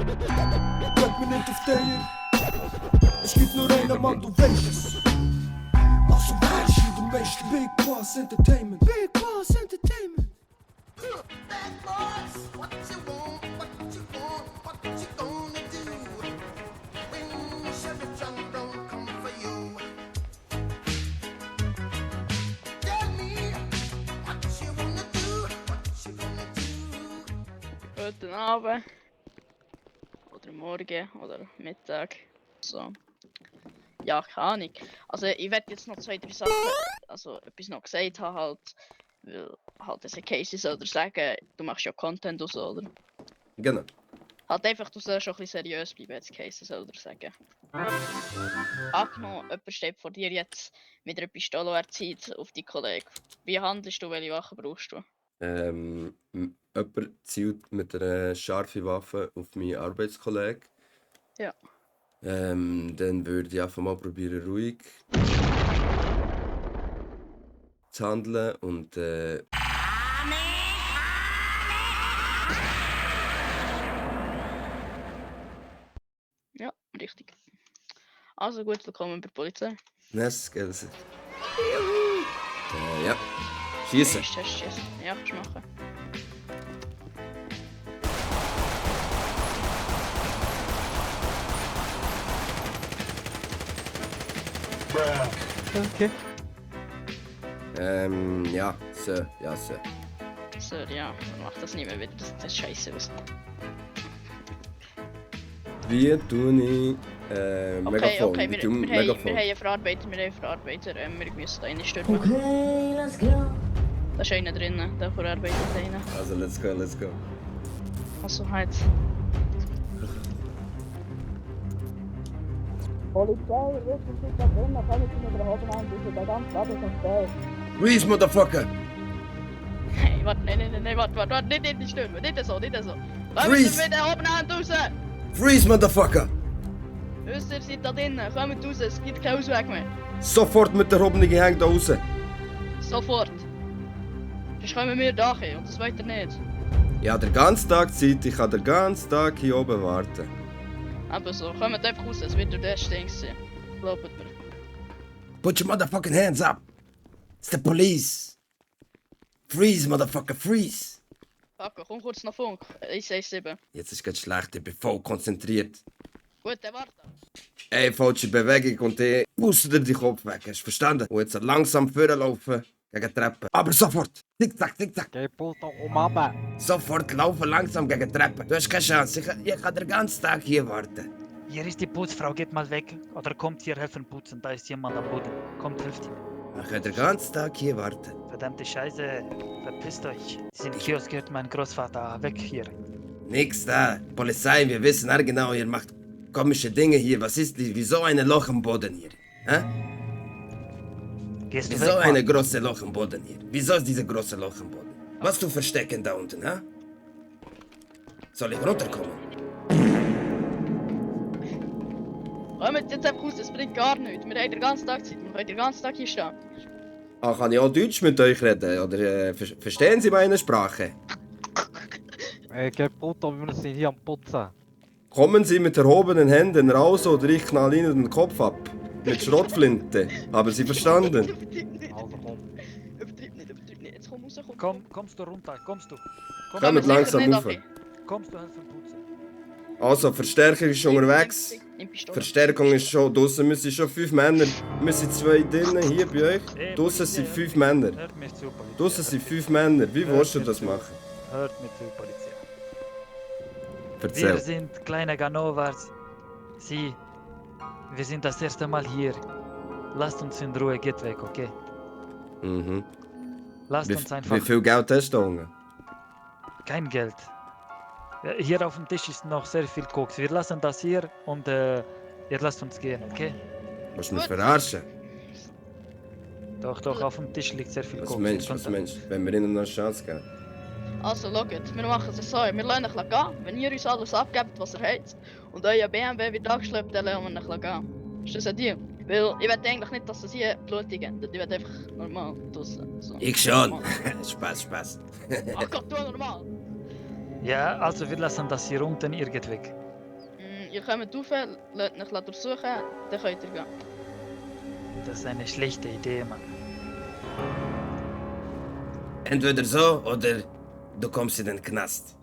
Kijk me nicht auf den hier. Es gibt nur einen Mann, du weißt es. Also weißt du, der meiste Big Boss Entertainment. Big Boss Entertainment. Bad boys, what you want, what you want, what you gonna do when Chevy John don't come for you? Tell me what you wanna do, what you gonna do. Guten Abend. Oder Morgen oder Mittag. So. Ja, keine Ahnung. Also ich werde jetzt noch 2, 3 Sachen, also etwas noch gesagt haben halt, weil halt diese Cases oder sagen, du machst ja Content und so, oder? Genau. Halt einfach, du sollst schon ein bisschen seriös bleiben, jetzt Cases oder sagen. Angenommen, jemand steht vor dir jetzt mit einer Pistole und er zieht auf die Kollegen. Wie handelst du, welche Waffen brauchst du? Jemand zielt mit einer scharfen Waffe auf meinen Arbeitskollegen. Ja. Dann würde ich einfach mal probieren, ruhig zu handeln und Ja, richtig. Also gut, willkommen bei der Polizei. Ness, gell? Ja. Schießen! Schießen. Ja, kannst du machen. Okay. Ja, so, ja, so. So, ja, mach das nicht mehr wieder, das sieht scheiße aus. Wie tue ich Megafon? Okay, Wie wir tue ich haben Megafon? einen Verarbeiter, wir müssen da rein stürmen. Okay, let's go. Da ist einer drinnen, der Verarbeiter ist einer. Also, let's go, let's go. Also halt. Polizei, wirklich sind da drin, dann kommen sie mit der Hosen an, bis der ganze Laden schon steht. Freeze, Motherfucker! Hey, warte, nein, warte, nicht stürmen, nicht so. Kommen Freeze! Sie wieder oben an raus! Freeze, Motherfucker! Wisst ihr, seid da drinnen, kommt raus, es gibt keinen Ausweg mehr. Sofort mit der erhobenen Hand da raus! Sofort. Sonst kommen wir da hin und das weiter nicht. Ja, den ganzen Tag Zeit, ich kann den ganzen Tag hier oben warten. Aber so, kommt einfach raus, es wird durch den Stink sein. Glaubt mir. Put your motherfucking hands up! It's the police! Freeze, Motherfucker, freeze! Paco, komm kurz nach Funk. 117. Jetzt ist es schlecht, ich bin voll konzentriert. Gut, der warte. Ey, falsche Bewegung und ich puste dir den Kopf weg, hast du verstanden? Und jetzt langsam vorlaufen gegen die Treppe. Aber sofort! Zickzack, zickzack! Geh Puto Mama. Sofort laufen langsam gegen die Treppe. Du hast keine Chance, ich kann den ganzen Tag hier warten. Hier ist die Putzfrau, geht mal weg. Oder kommt hier helfen putzen, da ist jemand am Boden. Kommt, hilft ihm. Ich kann den ganzen Tag hier warten. Verdammte Scheiße, verpisst euch. Diesen Kiosk gehört mein Großvater, weg hier. Nix da. Polizei, wir wissen genau, ihr macht komische Dinge hier. Was ist die? Wieso ein Loch im Boden hier? Hä? Gehst du Wieso weg, ein Mann? großes Loch im Boden hier? Wieso ist dieses große Loch im Boden? Was du verstecken da unten, hä? Soll ich runterkommen? Kommt jetzt einfach raus, es bringt gar nichts. Wir haben den ganzen Tag Zeit, wir können den ganzen Tag hier stehen. Ah, kann ich auch Deutsch mit euch reden? Oder verstehen Sie meine Sprache? Geh Puto, wir sind hier am Putzen. Kommen Sie mit erhobenen Händen raus oder ich knall Ihnen den Kopf ab. Mit Schrottflinte. Haben Sie verstanden? Übertreib nicht. Also komm. Übertreib nicht. Jetzt komm raus, Kommst du runter, kommst du. Kommt langsam rauf. Kommst du helfen putzen. Also, Verstärker ist unterwegs. Nimm Pistole. Verstärkung ist schon draussen. Wir sind schon 5 Männer. Wir sind 2 drinnen, hier bei euch. Draussen sind 5 Männer. Hört mich zu, Polizei. Draussen sind 5 Männer. Wie willst du das machen? Hört mich zu, Polizei. Wir Erzähl. sind kleine Ganovas. Sie, wir sind das erste Mal hier. Lasst uns in Ruhe, geht weg, okay? Mhm. Lasst Wie, uns einfach... wie viel Geld hast du da unten? Kein Geld. Hier auf dem Tisch ist noch sehr viel Koks. Wir lassen das hier und ihr lasst uns gehen, okay? Willst du mich verarschen? Doch, auf dem Tisch liegt sehr viel Was Koks. Mensch, Ihr was könnt- Mensch. Wenn wir ihnen noch eine Chance geben. Also, schaut, wir machen es so. Wir lassen euch gehen, wenn ihr uns alles abgebt, was ihr habt. Und euer BMW wird angeschleppt, dann lassen wir euch gehen. Ist das ein Deal? Weil ich will eigentlich nicht, dass es hier blutig endet. Ich will einfach normal draussen. So. Ich schon. Normal. Spaß, Spaß. Ach Gott, du normal. Ja, also wir lassen das hier unten, ihr geht weg. ihr kommt rauf, lasst euch durchsuchen, dann könnt ihr gehen. Das ist eine schlechte Idee, Mann. Entweder so oder du kommst in den Knast.